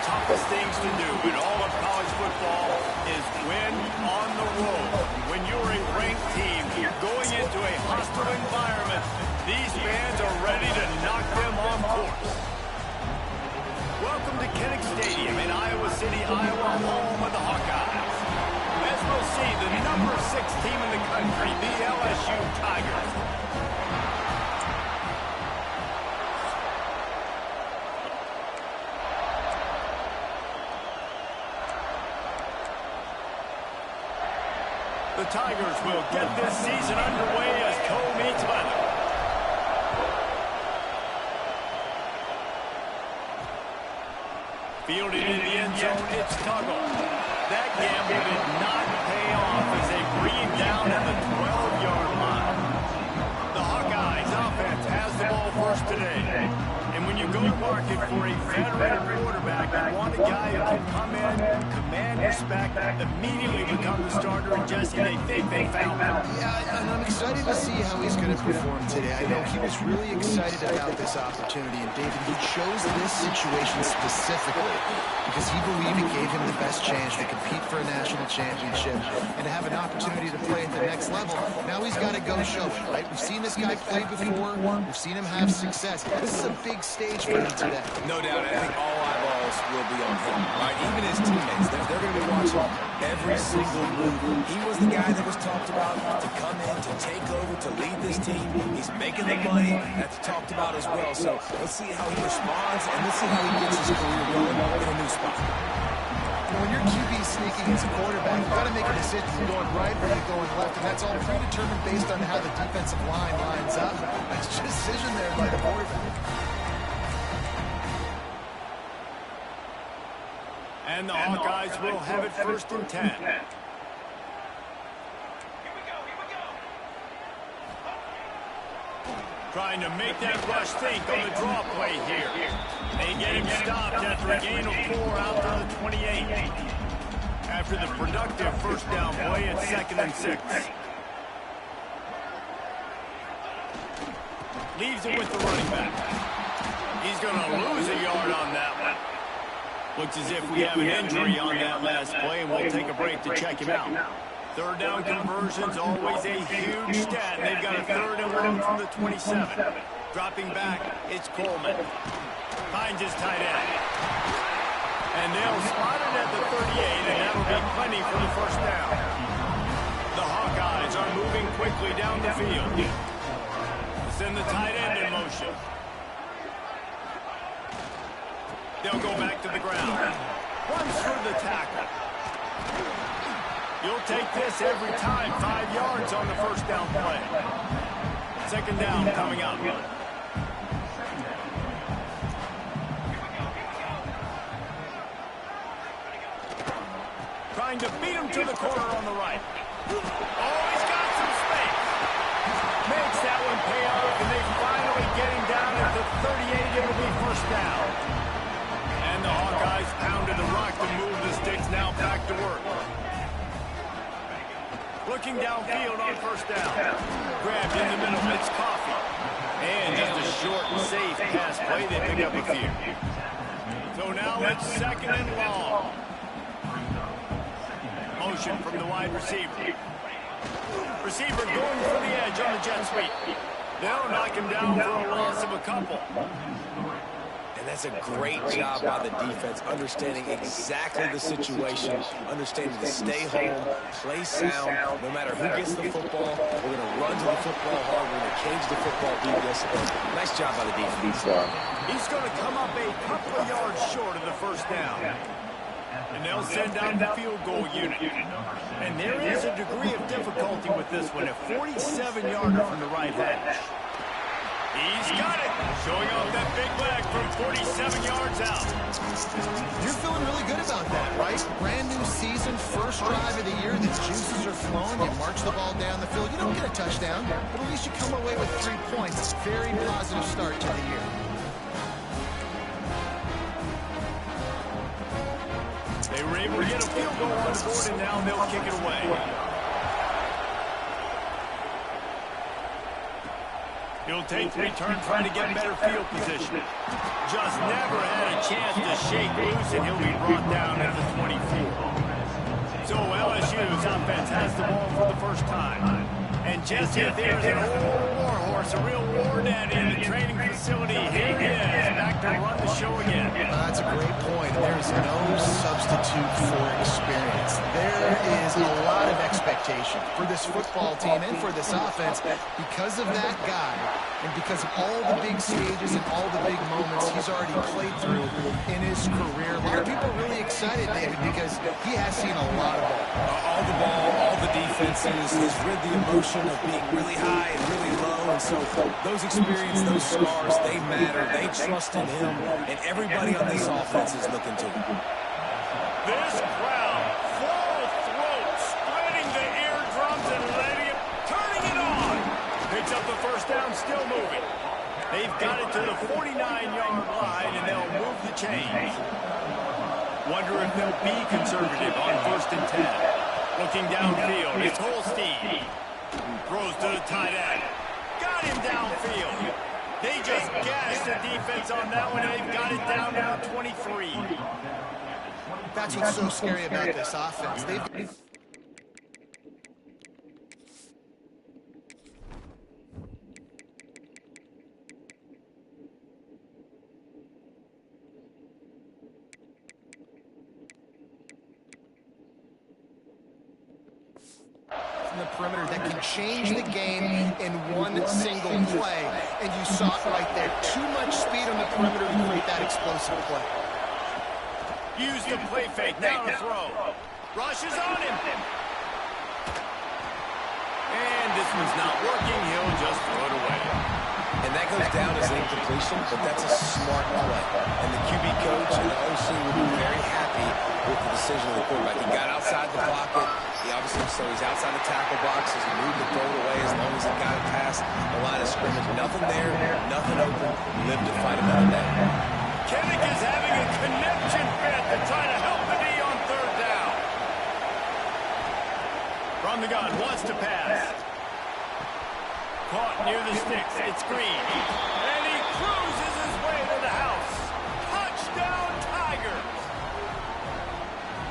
toughest things to do in all of college football is win on the road. When you're a ranked team, you're going into a hostile environment. These fans are ready to knock them off course. Welcome to Kinnick Stadium in Iowa City, Iowa, home of the Hawkeyes. As we'll see, the number 6 team in the country, the LSU Tigers. The Tigers will get this season underway as toe meets leather. Fielded in the end zone, it's Tuggle. That gamble did not pay off as they bring him down at the 12-yard line. The Hawkeyes offense has the ball first today. And when you go to market for a veteran quarterback, you want a guy who can come in, command respect, immediately become the starter, and Jesse, they think they found him. Yeah, and I'm excited to see how he's going to perform today. I know he was really excited about this opportunity, and David, he chose this situation specifically because he believed it gave him the best chance to compete for a national championship and to have an opportunity to play at the next level. Now he's got to go show it, right? We've seen this guy play before. We've seen him have success. This is a big stage for him today. No doubt. I think all eyeballs will be on him, right? Even his teammates, they're going to be watching every single move. He was the guy that was talked about to come in, to take over, to lead this team. He's making the money. That's talked about as well. So let's see how he responds, and let's see how he gets his career going in a new spot. When your QB is sneaking as a quarterback, you've got to make a decision. You're going right or you're going left, and that's all predetermined based on how the defensive line lines up. That's a decision there by the quarterback. And the Hawkeyes will have it first and 10. Trying to make that rush think on the draw play here. They get him stopped after a gain of 4 out to the 28. After the productive first down play, it's 2nd and 6. Leaves it with the running back. He's going to lose a yard on that one. Looks as if we have an injury on that last play, and we'll take a break to check him out. Third down conversion's always a huge stat. They've got a 3rd and long from the 27. Dropping back, it's Coleman. Finds his tight end. And they'll spot it at the 38, and that'll be plenty for the first down. The Hawkeyes are moving quickly down the field. Send the tight end in motion. They'll go back to the ground. Runs through the tackle. You'll take this every time. 5 yards on the first down play. 2nd down coming up. Trying to beat him to the corner on the right. Oh, he's got some space. Makes that one pay off, and they finally get him down at the 38. It'll be first down. And the Hawkeyes pounded the rock to move the sticks. Now back to work. Looking downfield on first down. Grabbed in the middle. It's Coffee. And just a short and safe pass play. They pick up a few. So now it's 2nd and long. Motion from the wide receiver. Receiver going for the edge on the jet sweep. They'll knock him down for a loss of a couple. And that's a great job by the defense, understanding exactly the situation, understanding to stay home, play sound. No matter who gets the football, we're going to run to the football hard. We're going to cage the football, be disciplined. Nice job by the defense. He's going to come up a couple of yards short of the first down. And they'll send down the field goal unit. And there is a degree of difficulty with this one. A 47-yarder from the right hash. He's got it. Showing off that big leg from 47 yards out. You're feeling really good about that, right? Brand new season, first drive of the year. The juices are flowing. You march the ball down the field. You don't get a touchdown, but at least you come away with 3 points. Very positive start to the year. They were able to get a field goal on the board, and now they'll kick it away. He'll take the return, trying to get better field position. Just never had a chance to shake loose, and he'll be brought down at the 24. So LSU's offense has the ball for the first time. And just if there's an old war horse, a real war daddy in the training facility, here he is, back to run the show again. That's a great point. There's no substitute for experience. There is a lot of expectation for this football team and for this offense because of that guy and because of all the big stages and all the big moments he's already played through in his career. A lot of people are really excited, David, because he has seen a lot of ball. All the ball, all the defenses, he's rid the emotion of being really high and really low, and so those experiences, those scars, they matter. They trust in him, and everybody on this offense is looking to him. This crowd, full throat, spreading the eardrums and letting it, turning it on. Picks up the first down, still moving. They've got it to the 49-yard line, and they'll move the chains. Wonder if they'll be conservative on 1st and 10. Looking downfield, it's Holstein. Throws to the tight end. Got him downfield. They just gashed the defense on that one, and they've got it down now 23. That's what's so scary about this offense. The perimeter that can change the game in one single play, and you saw it right there. Too much speed on the perimeter to create that explosive play. Use the play fake, now to throw. Rushes on him. And this one's not working, he'll just throw it away. And that goes down as incompletion, but that's a smart play. And the QB coach and the OC will be very happy with the decision of the quarterback. He got outside the pocket. He obviously, so he's outside the tackle box as he moved the throw away as long as he got it past the line of scrimmage. Nothing there, nothing open. Live to fight another day. Kennick is having a connection fit to try to help the D on 3rd down. From the gun, wants to pass. Caught near the sticks. It's Green. And he cruises his way to the house. Touchdown, Tigers.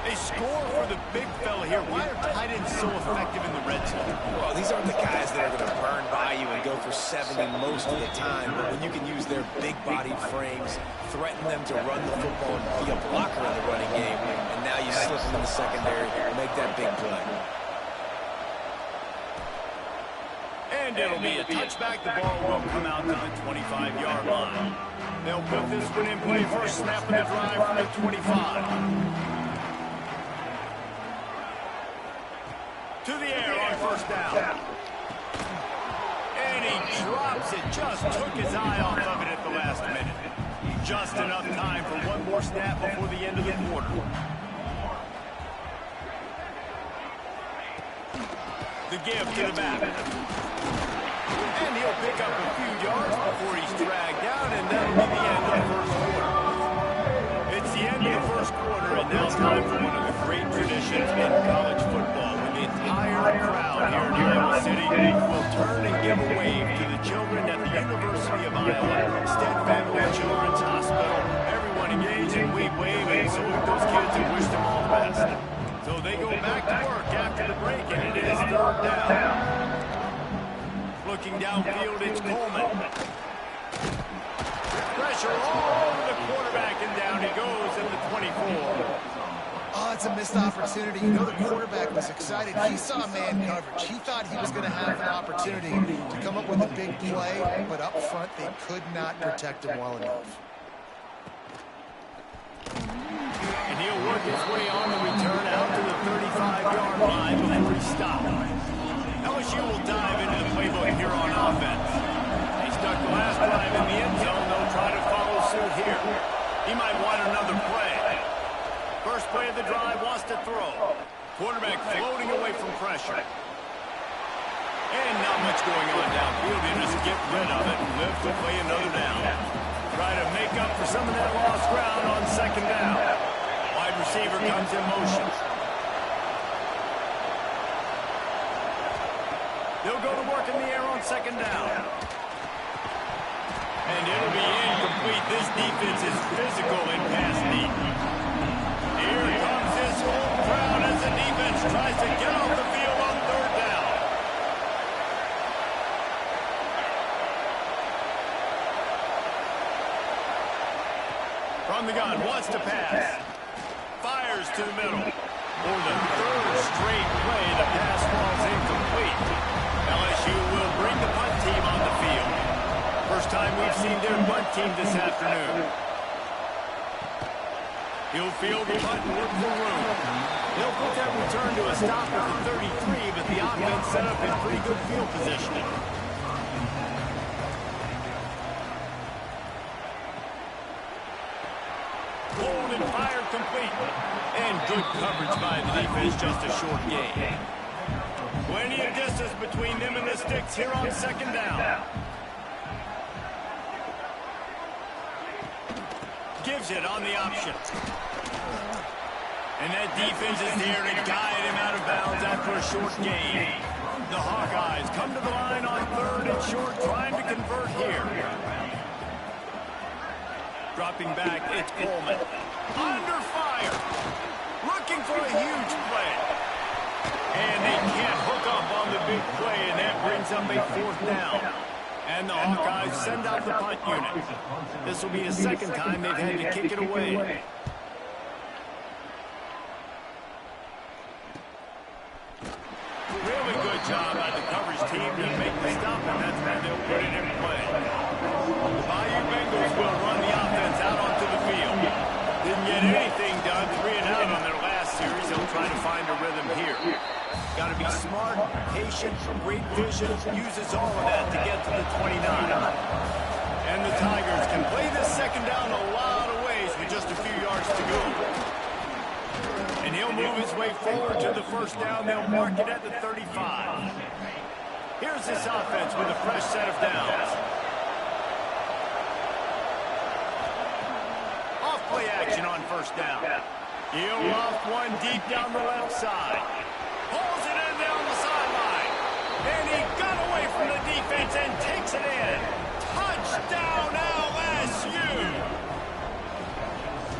They score for the big fella here. Why are tight ends so effective in the red zone? Well, these aren't the guys that are going to burn by you and go for 70 most of the time. But when you can use their big-bodied frames, threaten them to run the football and be a blocker in the running game, and now you slip them in the secondary and make that big play. And it'll be a touchback. The ball will come out to the 25-yard line. They'll put this one in play. First snap of the drive from the 25. To the air on 1st down. And he drops it. Just took his eye off of it at the last minute. Just enough time for one more snap before the end of the quarter. The give to the back. And he'll pick up a few yards before he's dragged down, and that'll be the end of the first quarter. It's the end of the first quarter, and now it's time for one of the great traditions in college football. When the entire crowd here in Iowa City will turn and give a wave to the children at the University of Iowa, Stead Family Children's Hospital. Everyone engage and we wave and salute those kids and wish them all the best. So they go back to work after the break, and it is 3rd down. Looking downfield, it's Coleman. Pressure all over the quarterback, and down he goes at the 24. Oh, it's a missed opportunity. You know the quarterback was excited. He saw man coverage. He thought he was going to have an opportunity to come up with a big play, but up front they could not protect him well enough. And he'll work his way on the return out to the 35-yard line before he stops. LSU will dive into the playbook here on offense. They stuck the last drive in the end zone. They'll try to follow suit here. He might want another play. First play of the drive, wants to throw. Quarterback floating away from pressure. And not much going on downfield. You just get rid of it and live to play another down. Try to make up for some of that lost ground on 2nd down. Wide receiver comes in motion. They'll go to work in the air on 2nd down. And it'll be incomplete. This defense is physical and pass deep. Here comes this home crowd as the defense tries to get off the field on third down. From the gun, wants to pass. Fires to the middle. For the third straight play, the pass falls incomplete. LSU will bring the punt team on the field. First time we've seen their punt team this afternoon. He'll field the punt and look for room. He'll put that return to a stop at the 33, but the offense set up in pretty good field positioning. Hold and fire complete. And good coverage by the defense, just a short gain. Plenty of distance between them and the sticks here on second down. Gives it on the option. And that defense is there to guide him out of bounds after a short gain. The Hawkeyes come to the line on third and short, trying to convert here. Dropping back, it's Coleman. Under fire. Looking for a huge play. And they can't hook up on the big play, and that brings up a fourth down. And the Hawkeyes send out the punt unit. This will be the second time they've had to kick it away. Really good job by the coverage team to make the stop, and that's why they'll put it in play. The Bayou Bengals will run the offense out onto the field. Didn't get anything done, 3 and out on their last series. They'll try to find a rhythm here. Got to be smart, patient, great vision, uses all of that to get to the 29. And the Tigers can play this second down a lot of ways with just a few yards to go. And he'll move his way forward to the first down. They'll mark it at the 35. Here's this offense with a fresh set of downs. Off-play action on first down. He'll loft one deep down the left side. Pulls it in down the sideline. And he got away from the defense and takes it in. Touchdown LSU!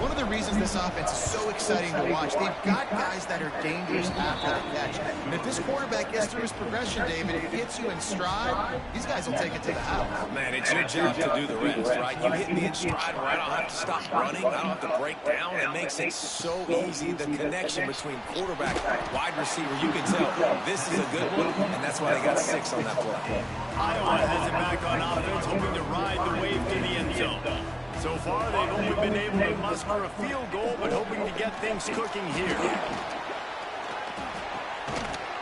One of the reasons this offense is so exciting to watch, they've got guys that are dangerous after the catch. And if this quarterback gets through his progression, David, it hits you in stride, these guys will take it to the house. Man, it's your job to do the rest, right? You hit me in stride where I don't have to stop running, I don't have to break down. It makes it so easy. The connection between quarterback and wide receiver, you can tell this is a good one, and that's why they got 6 on that play. Iowa has it back on offense, hoping to ride the wave to the end zone. So far, they've only been able to muster a field goal, but hoping to get things cooking here.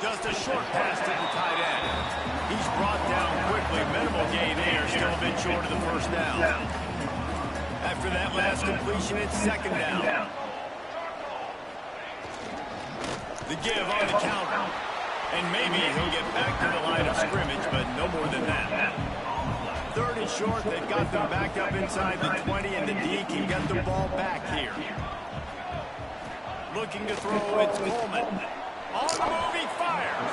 Just a short pass to the tight end. He's brought down quickly. Minimal gain there, still a bit short of the first down. After that last completion, it's second down. The give on the counter. And maybe he'll get back to the line of scrimmage, but no more than that. Third and short, they've got them back up inside the 20, and the D can get the ball back here. Looking to throw, it's Coleman. On the move, he fires.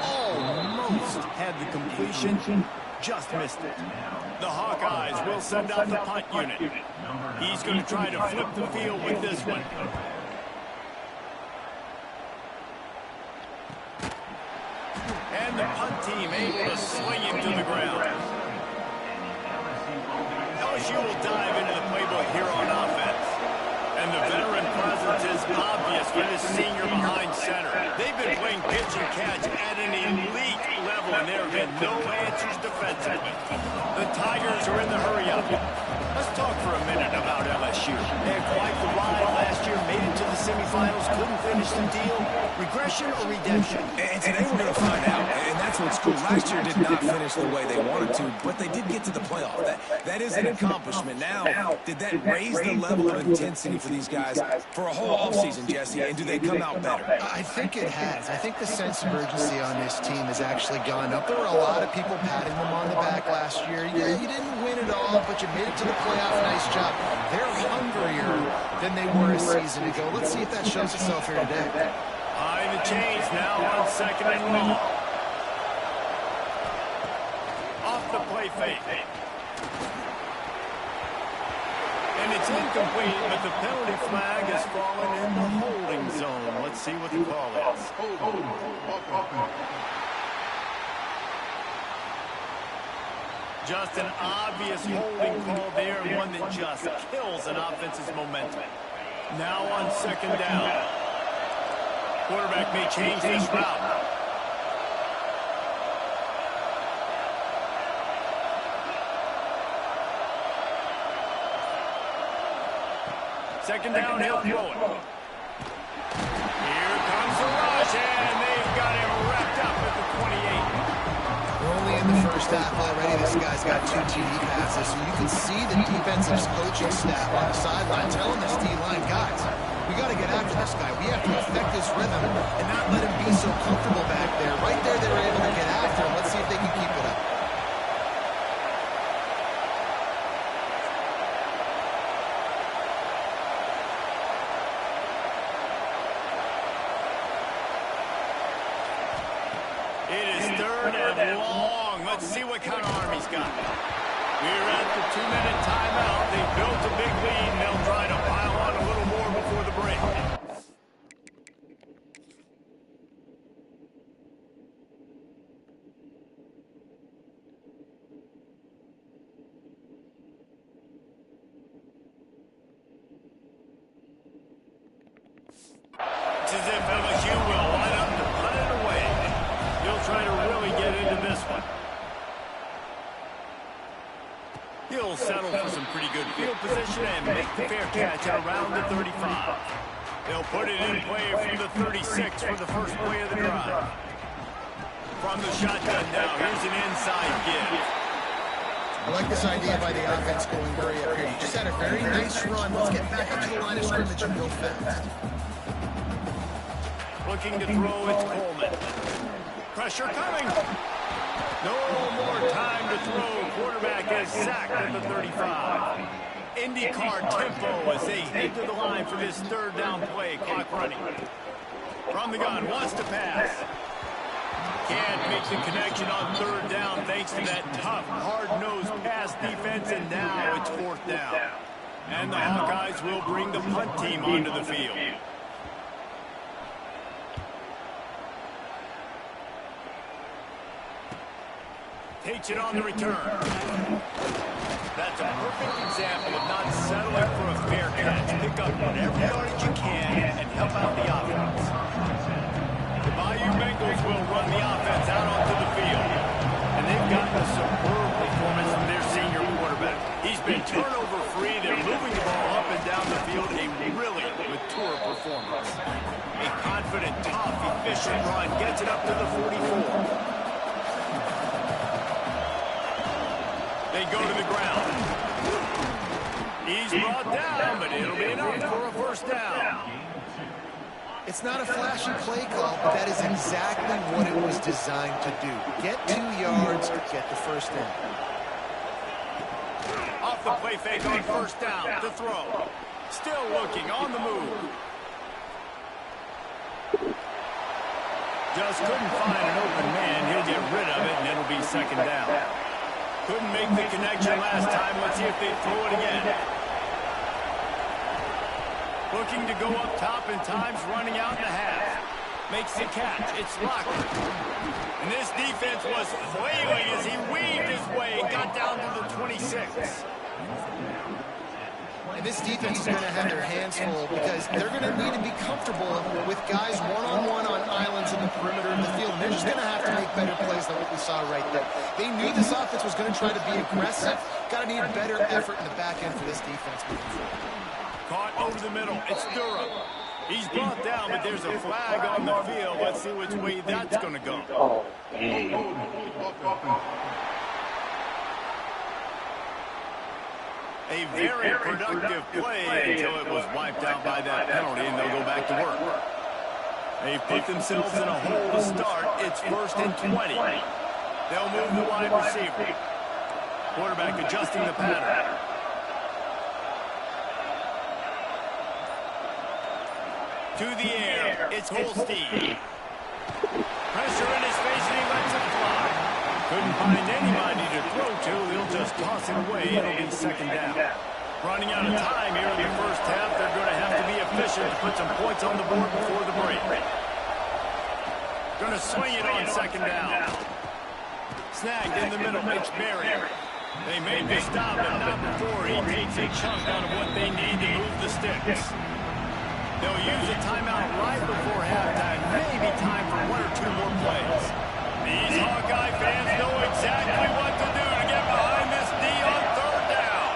Almost had the completion, just missed it. The Hawkeyes will send out the punt unit. He's going to try to flip the field with this one. And the punt team able to sling him to the ground. LSU will dive into the playbook here on offense. And the veteran presence is obvious with his senior behind center. They've been playing pitch and catch at an elite level, and there have been no answers defensively. The Tigers are in the hurry-up. Let's talk for a minute about LSU. They had quite the ride last year, made it to the semifinals, couldn't finish the deal. Regression or redemption? And today we're going to find out, and that's what's cool. Last year did not finish the way they wanted to, but they did get to the playoff. That is an accomplishment. Now, did that raise the level of intensity for these guys for a whole offseason, Jesse, and do they come out better? I think it has. I think the sense of urgency on this team has actually gone up. There were a lot of people patting them on the back last year. Yeah, you didn't win it all, but you made it to the playoff. Nice job. They're hungrier than they were a season ago. Let's see if that shows itself here today. High the chains now on second and long. Off the play fake. It's incomplete, but the penalty flag has fallen in the holding zone. Let's see what the call is. Just an obvious holding call there, and one that just kills an offense's momentum. Now on second down. Quarterback may change this route. Second down, he'll throw it. Here comes the rush, and they've got him wrapped up at the 28. We're only in the first half already. This guy's got 2 TD passes, so you can see the defensive coaching staff on the sideline telling this D-line, guys, we got to get after this guy. We have to affect his rhythm and not let him be so comfortable back there. Right there, they were able to get after him. Let's see if they can keep it up. It is third and long. Let's see what kind of arm he's got. We're at the 2-minute timeout. They built a big lead, and they'll try to pile on a little more before the break. It's as if LSU will line up to punt it away. He'll try to really get into this one. He'll settle for some pretty good field position and make the fair catch at around the 35. They'll put it in play from the 36 for the first play of the drive. From the shotgun now, here's an inside give. I like this idea by the offense going very up here. You just had a very nice run. Let's get back into the line of scrimmage and go fast. Looking to throw, it's Coleman. Pressure coming. No more time to throw. Quarterback is sacked at the 35. IndyCar tempo as they head to the line for this third down play. Clock running. From the gun, wants to pass. Can't make the connection on third down thanks to that tough, hard-nosed pass defense, and now it's fourth down. And the Hawkeyes will bring the punt team onto the field. Takes it on the return. That's a perfect example of not settling for a fair catch. Pick up whatever yardage you can and help out the offense. The Bayou Bengals will run the offense out onto the field. And they've gotten a superb performance from their senior quarterback. He's been turnover-free. They're moving the ball up and down the field. A really mature performance. A confident, tough, efficient run. Gets it up to the 44. They go to the ground. He's brought down, but it'll be enough for a first down. It's not a flashy play call, but that is exactly what it was designed to do. Get 2 yards, get the first down. Off the play fake on first down to throw. Still looking on the move. Just couldn't find an open man. He'll get rid of it, and it'll be second down. Couldn't make the connection last time. Let's see if they throw it again. Looking to go up top in times, running out in the half. Makes the catch. It's Locker. And this defense was flailing as he weaved his way and got down to the 26. And this defense is going to have their hands full because they're going to need to be comfortable with guys one-on-one on islands in the perimeter of the field. And they're just going to have to make better plays than what we saw right there. They knew this offense was going to try to be aggressive. Got to need better effort in the back end for this defense moving forward. Caught over the middle. It's Durham. He's brought down, but there's a flag on the field. Let's see which way that's going to go. A very productive play until it was wiped out by that penalty, and they'll go back to work. They've put themselves in a hole to start. It's 1st and 20. They'll move the wide receiver. Quarterback adjusting the pattern. To the air, it's Holstein. Pressure in his face, and he lets it fly. Couldn't find anybody to throw to. He'll just toss it away. It'll be second down. Running out of time here in the first half. They're going to have to be efficient to put some points on the board before the break. Going to swing it on second down. Snagged in the middle. It's Berry. They made the stop, but not before he takes a chunk out of what they need to move the sticks. They'll use a timeout right before halftime. Maybe time for one or two more plays. These Hawkeye fans know exactly what to do to get behind this D on third down.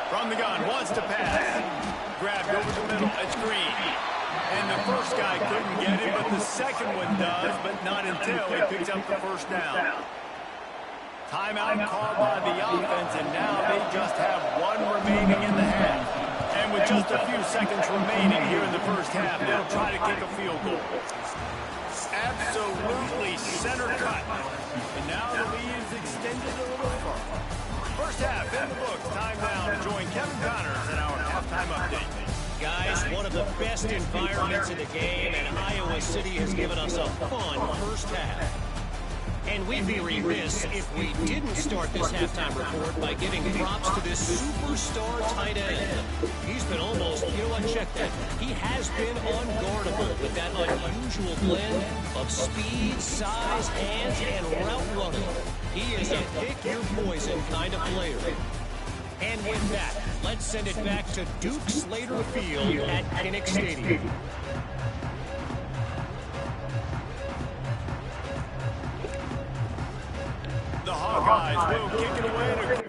From the gun, wants to pass. Grabbed over the middle. It's Green. And the first guy couldn't get him, but the second one does, but not until he picks up the first down. Timeout called by the offense, and now they just have one remaining in the half. And with just a few seconds remaining here in the first half, they'll try to kick a field goal. Absolutely center cut. And now the lead is extended a little further. First half in the books. Time now to join Kevin Connors in our halftime update. Guys, one of the best environments in the game, and Iowa City has given us a fun first half. And we'd be remiss if we didn't start this halftime report by giving props to this superstar tight end. He's been almost, you know what, check that. He has been unguardable with that unusual blend of speed, size, hands, and route running. He is a pick-your-poison kind of player. And with that, let's send it back to Duke Slater Field at Kinnick Stadium. The Hawkeyes will kick it away to...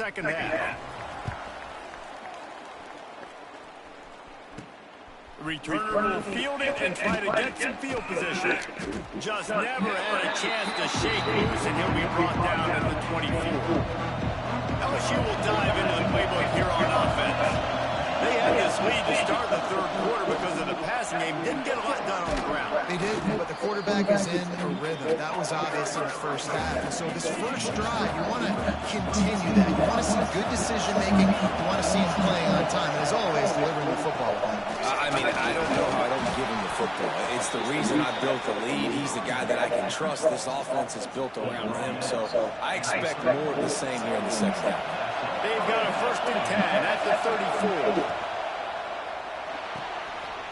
second half. Returner will field it and try to get some field position. Just never had a chance to shake loose, and he'll be brought down at the 24. LSU will dive into the playbook here on offense. They had this lead to start the third quarter because of the passing game. Didn't get a lot done on the ground. They did, but the quarterback is in a rhythm. That was obvious in the first half. And so this first drive, you want to continue that. You want to see good decision-making. You want to see him playing on time. And as always, delivering the football. I mean, I don't know how I don't give him the football. It's the reason I built the lead. He's the guy that I can trust. This offense is built around him. So I expect more of the same here in the second half. They've got a 1st and 10 at the 34.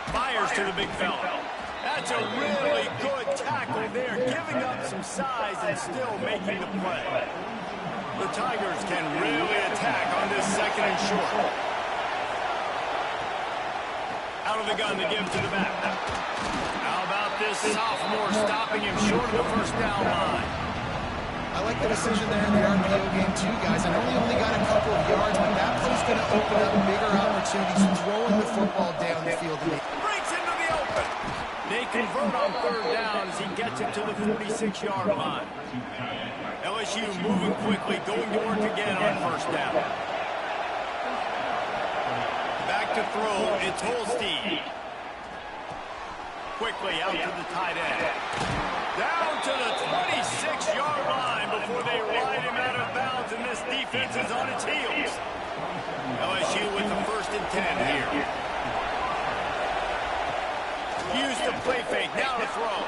Fires to the big fella. That's a really good tackle there, giving up some size and still making the play. The Tigers can really attack on this 2nd and short. Out of the gun to give to the back. How about this sophomore stopping him short of the 1st down line? I like the decision there in the RPO game too, guys. I know he only got a couple of yards, but that play's going to open up bigger opportunities throwing the football down the field. Breaks into the open. They convert on 3rd down as he gets it to the 46-yard line. LSU moving quickly, going to work again on 1st down. Back to throw, it's Holstein. Quickly out to the tight end. Down to the 26-yard line before they ride him out of bounds, and this defense is on its heels. LSU with the 1st and 10 here. Use the play fake, now to throw.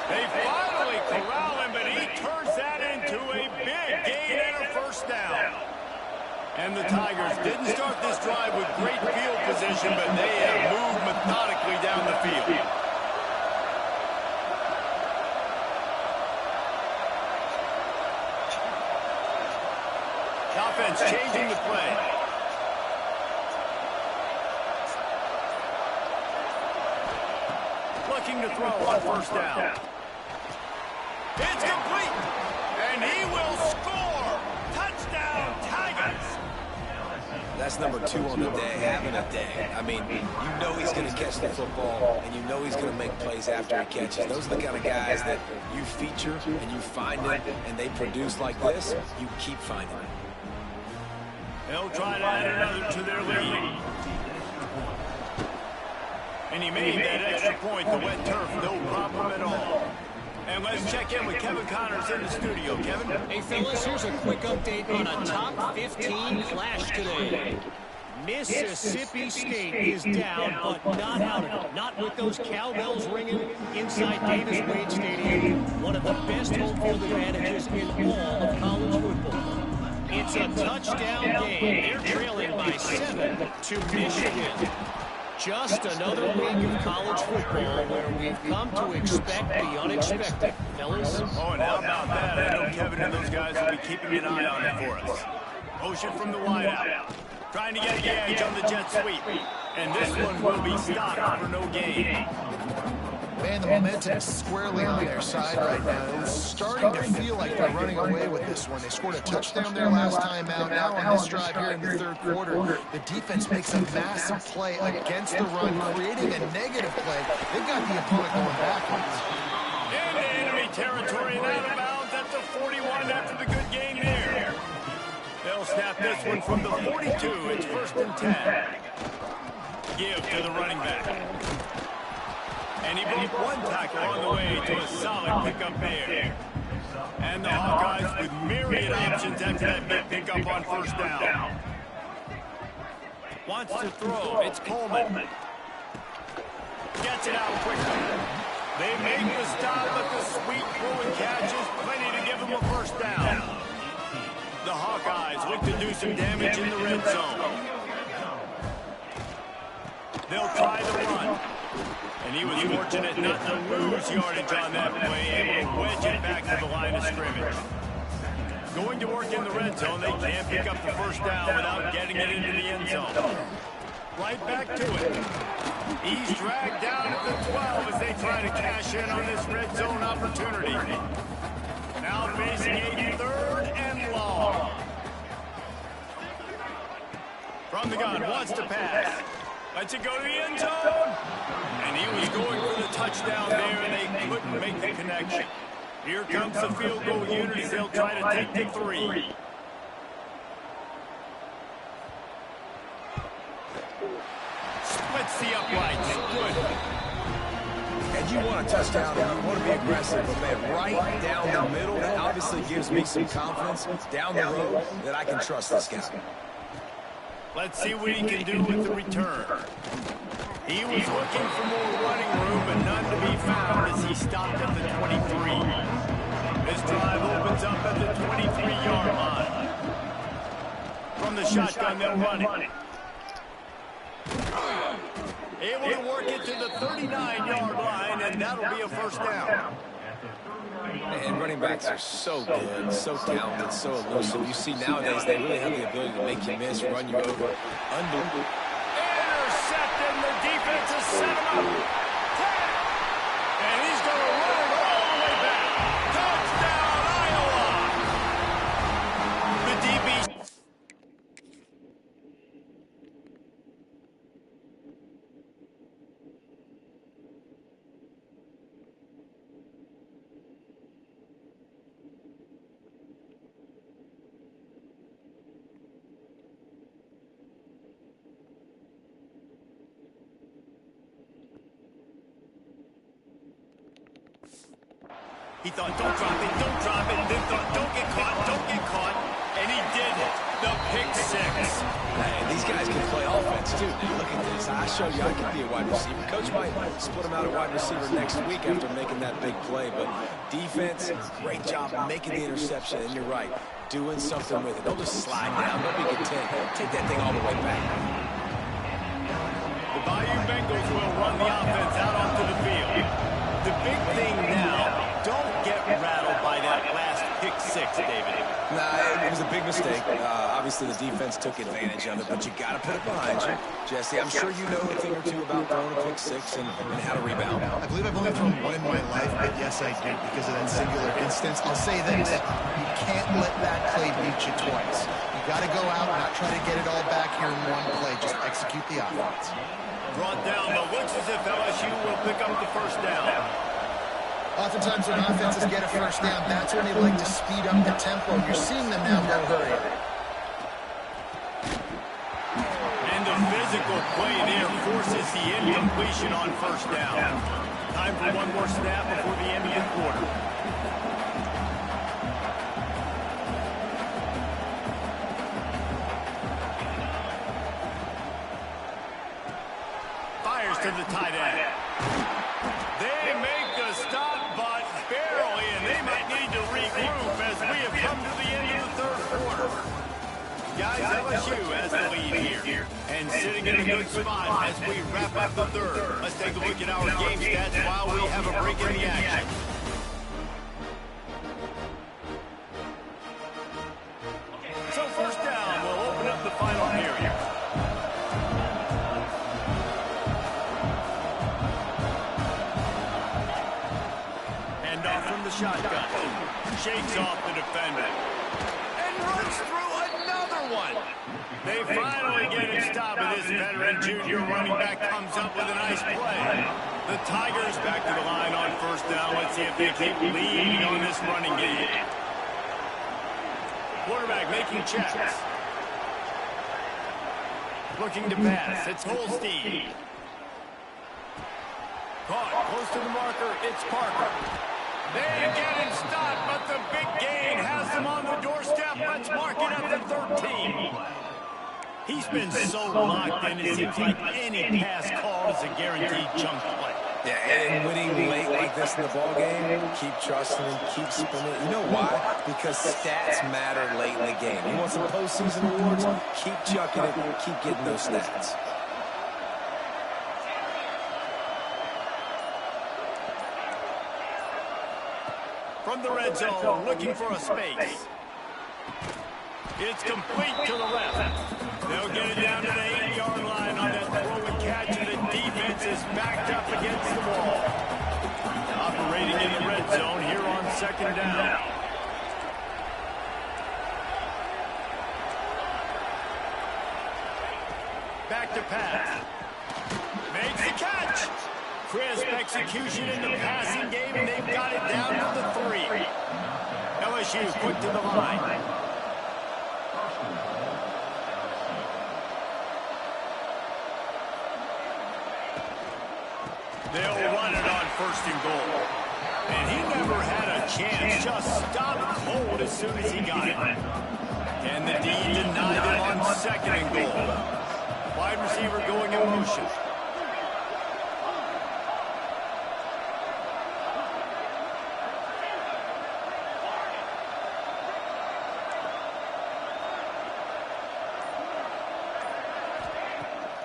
They finally corral him, but he turns that into a big gain and a 1st down. And the Tigers didn't start this drive with great field position, but they have moved methodically down the field. The offense changing the play. Looking to throw on 1st down. It's complete, and he will score. Touchdown, Tigers. That's number 2 on the day, having a day. I mean, you know he's going to catch the football, and you know he's going to make plays after he catches. Those are the kind of guys that you feature and you find them, and they produce like this, you keep finding them. They'll try to add another to their lead. And he made that extra point, the wet turf, no problem at all. And let's check in with Kevin Connors in the studio. Kevin? Hey, fellas, here's a quick update on a top 15 clash today. Mississippi State is down, but not out of it. Not with those cowbells ringing inside Davis-Wade Stadium. One of the best home field advantages in all of college football. It's a touchdown game. They're trailing by 7 to Michigan. Just another week of college football where we've come to expect the unexpected. Fellas? Oh, and how about that? I know Kevin and those guys will be keeping an eye on it for us. Motion from the wideout. Trying to get the edge on the jet sweep. And this one will be stopped for no gain. Man, the momentum is squarely on their side right now. It's starting to feel like they're running away with this one. They scored a touchdown there last time out. Now on this drive here in the 3rd quarter, the defense makes a massive play against the run, creating a negative play. They've got the opponent going backwards. Into enemy territory and out of bounds at the 41 after the good game there. They'll snap this one from the 42. It's 1st and 10. Give to the running back. And he broke one tackle on the way to a solid pickup there. And the Hawkeyes with myriad options after that big pickup on 1st down. Wants to throw. It's Coleman. Gets it out quickly. They make the stop, but the sweet throw and catch is plenty to give them a 1st down. The Hawkeyes look to do some damage in the red zone. They'll try the run. And he was fortunate not to lose yardage on that play, able to wedge it back to the line of scrimmage. Going to work in the red zone, they can't pick up the 1st down without getting it into the end zone. Right back to it. He's dragged down at the 12 as they try to cash in on this red zone opportunity. Now facing a 3rd and long. From the gun, wants to pass. Lets it go to the end zone. And he was going for the touchdown there, and they couldn't make the connection. Here comes the field goal unit as they'll try to take the 3. Splits the uprights. Good. And you want a touchdown, and you want to be aggressive, but man, right down the middle, that obviously gives me some confidence down the road that I can trust this guy. Let's see what he can do with the return. He was looking for more running room, but none to be found as he stopped at the 23. This drive opens up at the 23-yard line. From the shotgun, they'll run it. Able to work it to the 39-yard line, and that'll be a first down. And running backs are so good, so talented, so elusive. You see nowadays they really have the ability to make you miss, run you over. Unbelievable. Intercepted, the defense has set him up. And he's going to run it all the way back. Touchdown, Iowa! The DB. He thought, don't drop it, then thought, don't get caught, and he did it. The pick 6. And these guys can play offense, too. Now, look at this. I showed you I can be a wide receiver. Coach might split him out at wide receiver next week after making that big play, but defense, great job making the interception, and you're right, doing something with it. Don't just slide down. Don't be content. Take that thing all the way back. The Bayou Bengals will run the offense out onto the field. The big thing now, don't get rattled by that last pick 6, David. Nah, it was a big mistake. Obviously, the defense took advantage of it, but you got to put it behind you. Jesse, I'm sure you know a thing or two about throwing a pick 6 and how to rebound. I believe I've only thrown one in my life, but yes, I did because of that singular instance. I'll say this, you can't let that play beat you twice. You got to go out and not try to get it all back here in one play. Just execute the offense. Brought down, but looks as if LSU will pick up the first down. Oftentimes when offenses get a first down, that's when they like to speed up the tempo. You're seeing them now go hurry. And the physical play there forces the incompletion on first down. Time for one more snap before the end of the quarter. Fires to the tight end. They make the stop, but barely, and they might need to regroup as we have come to the end of the 3rd quarter. Guys, LSU has the lead here, and sitting in a good spot as we wrap up the 3rd. Let's take a look at our game stats while we have a break in the action. So first down, we'll open up the final period. From the shotgun. Shakes off the defender. And runs through another one. They finally get it stopped, and this veteran junior running back comes up with a nice play. The Tigers back to the line on first down. Let's see if they keep leading on this running game. Quarterback making checks. Looking to pass. It's Holstein. Caught close to the marker. It's Parker. They get him stopped, but the big gain has them on the doorstep. Let's mark it at the 13. He's been so locked in, it seems like any pass call is a guaranteed jump play. Yeah, and winning late like this in the ball game, keep trusting him, keep spinning. You know why? Because stats matter late in the game. You want some postseason awards? Keep chucking it, keep getting those stats. From the red zone, looking for a space. It's complete to the left. They'll get it down to the 8-yard line on that throw and catch, and the defense is backed up against the wall. Operating in the red zone here on second down. crisp execution in the passing game, and they've got it down to the 3. LSU quick to the line. They'll run it on 1st and goal. And he never had a chance, just stopped cold as soon as he got it. And the D denied them on 2nd and goal. Wide receiver going in motion.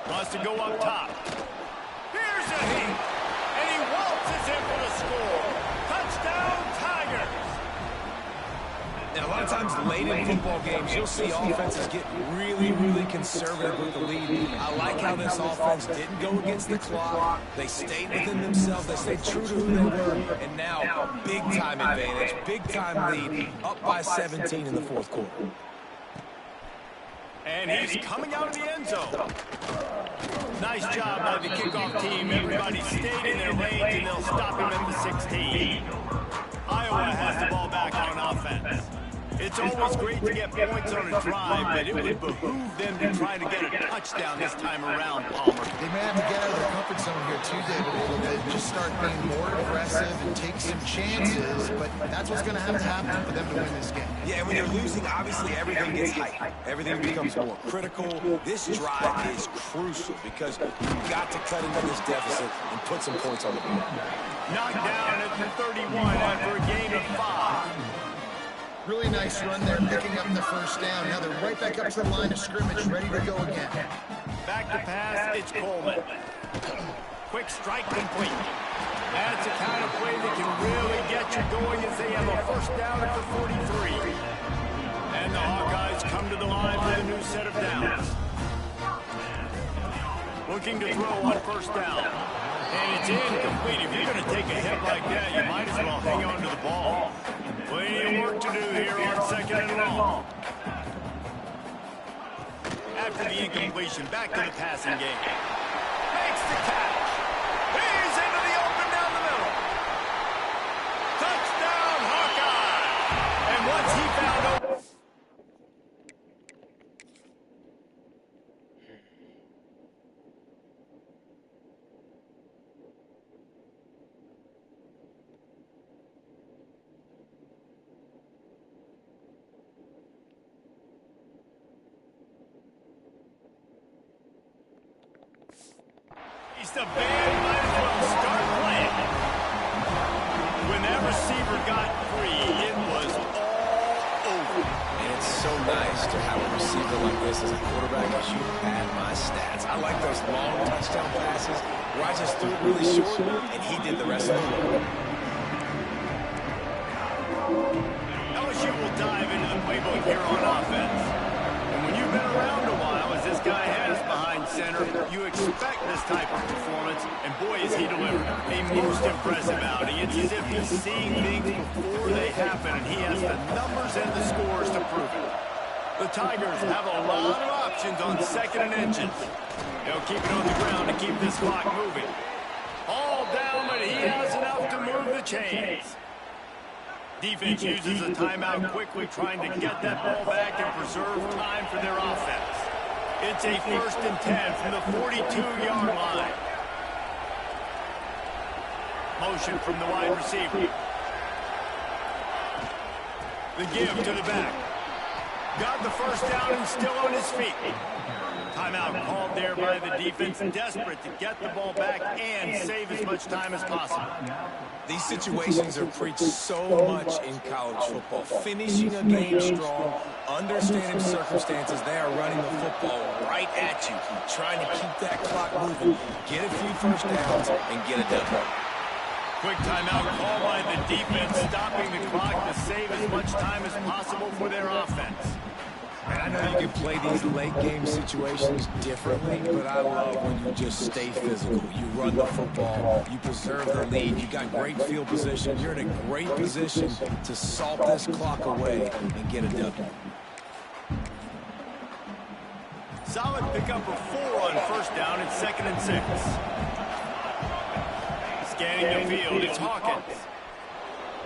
Wants to go up top. Here's a hit. And he waltzes in for the score. Touchdown, Tigers. Now, a lot of times late in football games, you'll see offenses get really, really conservative with the lead. I like how this offense didn't go against the clock. They stayed within themselves. They stayed true to who they were. And now, big-time advantage, big-time lead, up by 17 in the 4th quarter. And he's coming out of the end zone. Nice job by the kickoff team. Everybody stayed in their range, and they'll stop him at the 16. Iowa has the ball back on offense. It's always great to get points on a drive, but it would behoove them to try to get a touchdown this time around, Palmer. They may have to get out of their comfort zone here too, David, a little bit. Just start being more aggressive and take some chances, but that's what's going to have to happen for them to win this game. Yeah, and when you're losing, obviously everything gets heightened. Everything becomes more critical. This drive is crucial because you've got to cut into this deficit and put some points on the board. Knocked down at the 31 after a gain of 5. Really nice run there, picking up the 1st down. Now they're right back up to the line of scrimmage, ready to go again. Back to pass, it's Coleman. Quick strike complete. That's the kind of play that can really get you going as they have a 1st down at the 43. And the Hawkeyes come to the line with a new set of downs. Looking to throw on 1st down. And it's incomplete. If you're going to take a hit like that, you might as well hang on to the ball. Plenty of work to do here on 2nd and long. After the incompletion, back to the passing game. Makes the catch. He's into the open down the middle. Touchdown, Hawkeye. And once he found open. The band might as well start playing. When that receiver got free, it was all over. And it's so nice to have a receiver like this as a quarterback as you pad my stats. I like those long touchdown passes where I just threw it really short and he did the rest of the work. LSU will dive into the playbook here on offense. And when you've been around a while, as this guy has behind center, you expect this type of performance, and boy, is he delivered. A most impressive outing. It's as if he's seeing things before they happen, and he has the numbers and the scores to prove it. The Tigers have a lot of options on 2nd and inches. They'll keep it on the ground to keep this clock moving. All down, but he has enough to move the chains. Defense uses a timeout quickly, trying to get that ball back and preserve time for their offense. It's a 1st and 10 from the 42-yard line. Motion from the wide receiver. The give to the back. Got the 1st down and still on his feet. Timeout called there by the defense, desperate to get the ball back and save as much time as possible. These situations are preached so much in college football. Finishing a game strong, understanding circumstances, they are running the football right at you, trying to keep that clock moving, get a few 1st downs, and get a W. Quick timeout called by the defense, stopping the clock to save as much time as possible for their offense. And I know you can play these late-game situations differently, but I love when you just stay physical. You run the football, you preserve the lead, you got great field position. You're in a great position to salt this clock away and get a W. Solid pickup of 4 on 1st down at 2nd and 6. Scanning the field, it's Hawkins.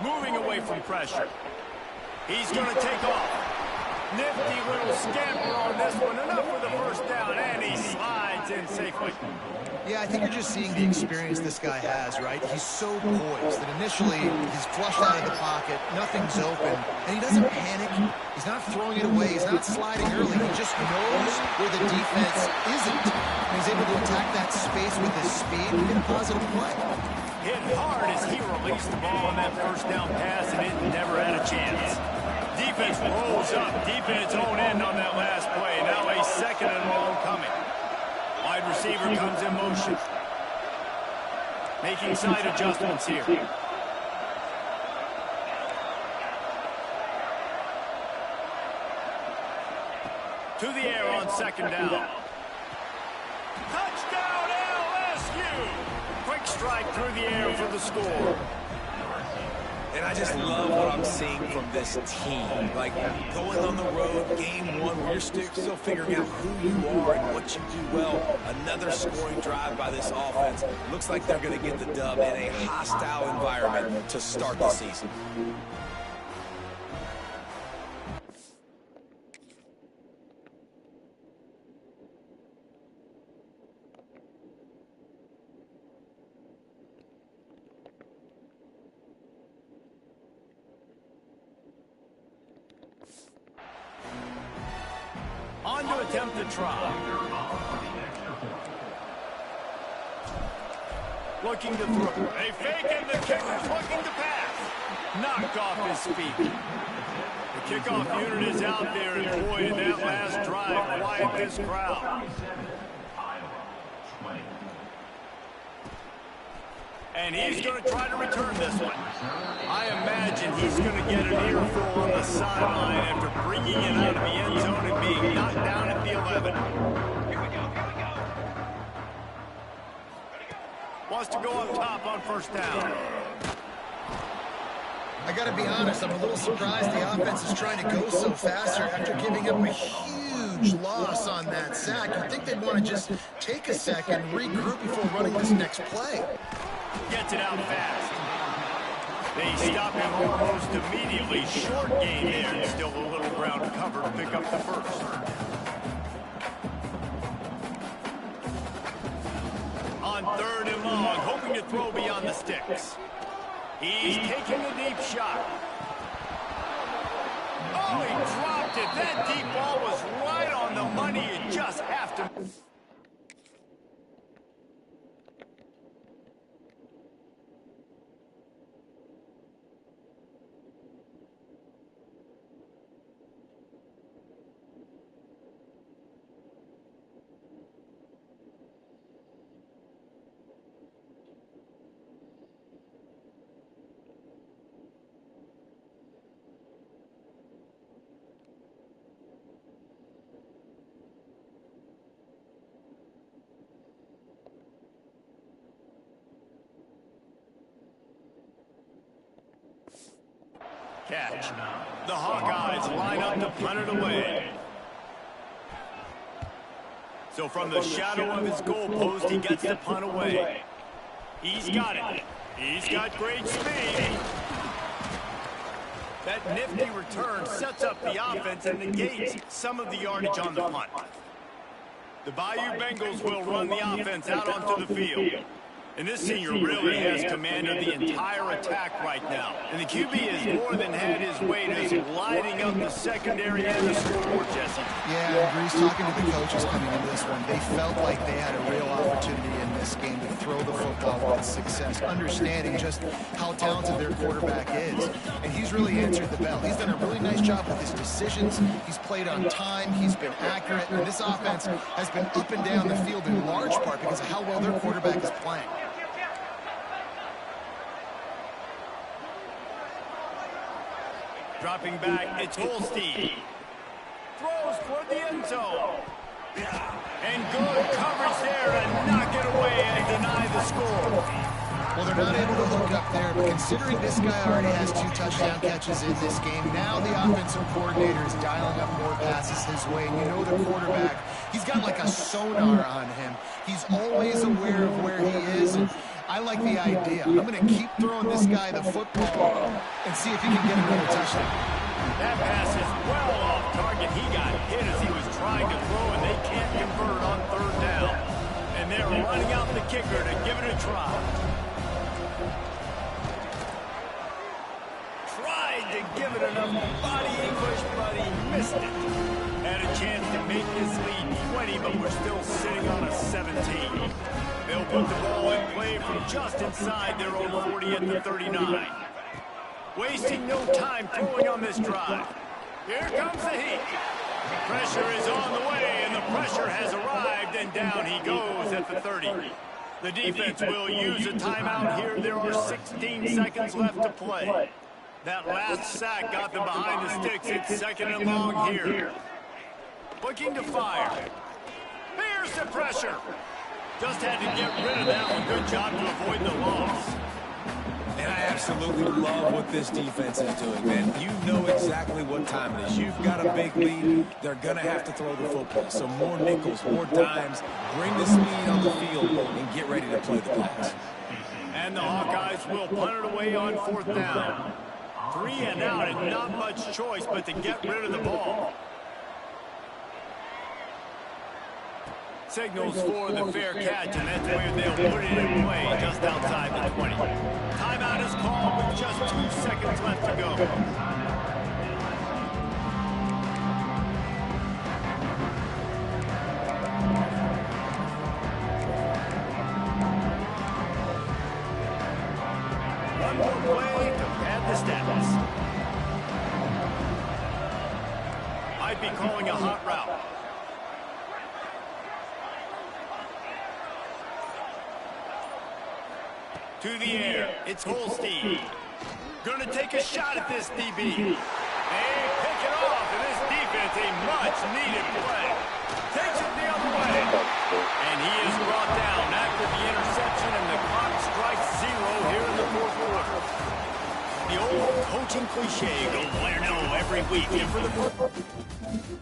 Moving away from pressure. He's going to take off. Nifty little scamper on this one. Enough for the first down, and he slides in safely. Yeah, I think you're just seeing the experience this guy has, right? He's so poised that initially he's flushed out of the pocket, nothing's open, and he doesn't panic. He's not throwing it away. He's not sliding early. He just knows where the defense isn't. And he's able to attack that space with his speed and get a positive play. Hit hard as he released the ball on that first down pass, and it never had a chance. Defense rolls up deep in its own end on that last play. Now a second and long coming. Wide receiver comes in motion. Making side adjustments here. To the air on second down. Touchdown LSU! Quick strike through the air for the score. And I just love what I'm seeing from this team. Like, going on the road, game one, where you're still figuring out who you are and what you do well. Another scoring drive by this offense. Looks like they're going to get the dub in a hostile environment to start the season. On to attempt the try. Looking to throw. They fake and the kicker's looking to pass. Knocked off his feet. The kickoff unit is out there, and boy, did that last drive quiet this crowd. And he's going to try to return this one. I imagine he's going to get an earful on the sideline after bringing it out of the end zone and being knocked down at the 11. Wants to go up top on first down. I got to be honest, I'm a little surprised the offense is trying to go so faster after giving up a huge loss on that sack. You'd think they'd want to just take a second, regroup before running this next play. Gets it out fast. They stop him almost immediately. Short gain there, and still a little ground cover to pick up the first. On third and long, hoping to throw beyond the sticks. He's taking a deep shot. Oh, he dropped it. That deep ball was right on the money. You just have to... Catch. The Hawkeyes line up to punt it away. So from the shadow of his goalpost, he gets the punt away. He's got it. He's got great speed. That nifty return sets up the offense and negates some of the yardage on the punt. The Bayou Bengals will run the offense out onto the field. And this senior really has command of the entire attack right now. And the QB has more than had his way just lighting up the secondary and the scoreboard, Jesse. Yeah, Breeze, talking to the coaches coming into this one, they felt like they had a real opportunity in this game to throw the football with success, understanding just how talented their quarterback is. And he's really answered the bell. He's done a really nice job with his decisions. He's played on time. He's been accurate. And this offense has been up and down the field in large part because of how well their quarterback is playing. Dropping back, it's Holstein. Throws toward the end zone. And good coverage there and knock it away and deny the score. Well, they're not able to hook up there, but considering this guy already has 2 touchdown catches in this game, now the offensive coordinator is dialing up more passes his way. And you know the quarterback, he's got like a sonar on him. He's always aware of where he is. And I like the idea. I'm going to keep throwing this guy the football and see if he can get another touchdown. That pass is well off target. He got hit as he was trying to throw, and they can't convert on third down. And they're running out the kicker to give it a try. Tried to give it enough body English, but he missed it. Had a chance to make this lead 20, but we're still sitting on a 17. They'll put the ball in play from just inside their own 40 at the 39. Wasting no time throwing on this drive. Here comes the heat. Pressure is on the way, and the pressure has arrived, and down he goes at the 30. The defense will use a timeout here. There are 16 seconds left to play. That last sack got them behind the sticks. It's second and long here. Looking to fire. Here's the pressure. Just had to get rid of that one. Good job to avoid the loss. And I absolutely love what this defense is doing, man. You know exactly what time it is. You've got a big lead. They're going to have to throw the football. So more nickels, more dimes. Bring the speed on the field and get ready to play the pass. And the Hawkeyes will punt it away on fourth down. 3 and out, and not much choice but to get rid of the ball. Signals for the fair catch, and that's where they'll put it in play just outside the 20. Timeout is called with just 2 seconds left to go. One more play to pad the stats. Might be calling a hot route. To the air, it's Holstein. Gonna take a shot at this DB. They pick it off, and this defense, a much-needed play. Takes it the other way. And he is brought down after the interception, and the clock strikes 0 here in the fourth quarter. The old coaching cliche, go 1-0 every week. And for the